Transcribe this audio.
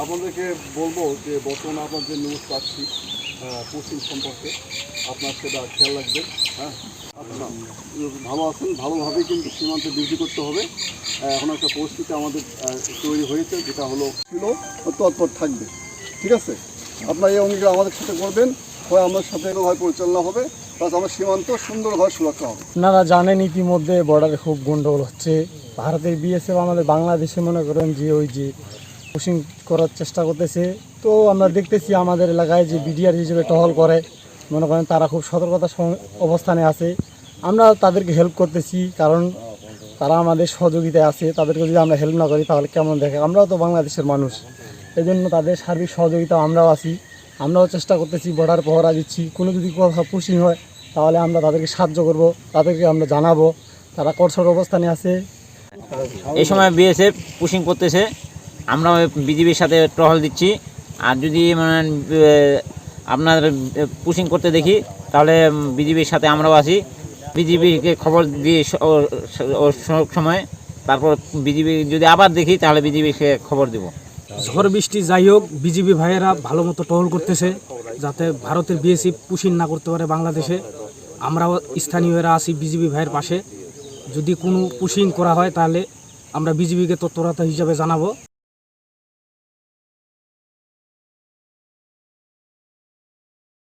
আপনাদেরকে বলবো যে বর্তমানে আপনার যে নিউজ পাচ্ছি পশ্চিম সম্পর্কে আপনার সেটা খেয়াল রাখবেন। হ্যাঁ, আচ্ছা, ভালো আছেন, ভালোভাবেই কিন্তু সীমান্তে ডিউটি করতে হবে। এখন একটা পরিস্থিতি আমাদের তৈরি হয়েছে, যেটা হলো ছিল তৎপর থাকবে। ঠিক আছে, আপনার এই অঙ্গীকার আমাদের সাথে করবেন, হয় আমাদের সাথে এরকমভাবে পরিচালনা হবে, প্লাস আমার সীমান্ত সুন্দরভাবে সুরক্ষা হবে। আপনারা জানেন ইতিমধ্যে বর্ডারে খুব গন্ডগোল হচ্ছে। ভারতের বিএসএফ আমাদের বাংলাদেশে মনে করেন যে ওই যে পুশিং করার চেষ্টা করতেছে। তো আমরা দেখতেছি আমাদের এলাকায় যে বিডিআর হিসেবে টহল করে, মনে করেন তারা খুব সতর্কতার অবস্থানে আছে। আমরা তাদেরকে হেল্প করতেছি, কারণ তারা আমাদের সহযোগিতায় আছে। তাদেরকে যদি আমরা হেল্প না করি তাহলে কেমন দেখে? আমরাও তো বাংলাদেশের মানুষ, এই জন্য তাদের সার্বিক সহযোগিতা আমরাও আছি। আমরাও চেষ্টা করতেছি, বর্ডার পহরা দিচ্ছি। কোনো যদি কোথাও পুশিং হয় তাহলে আমরা তাদেরকে সাহায্য করব, তাদেরকে আমরা জানাবো। তারা কঠোর অবস্থানে আছে। এই সময় বিএসএফ পুশিং করতেছে, আমরা বিজিবির সাথে টহল দিচ্ছি। আর যদি আপনার পুশিং করতে দেখি তাহলে বিজিবির সাথে আমরাও আছি। বিজিবিকে খবর দিই সময়, তারপর বিজিবি যদি আবার দেখি তাহলে বিজিবিকে খবর দেব। ঝড় বৃষ্টি যাই হোক, বিজিবি ভাইয়েরা ভালো মতো টহল করতেছে, যাতে ভারতের বিএসএফ পুশিং না করতে পারে বাংলাদেশে। আমরাও স্থানীয়রা আছি বিজিবি ভাইয়ের পাশে। যদি কোনো পুশিং করা হয় তাহলে আমরা বিজিবিকে তৎপরতা হিসাবে জানাবো।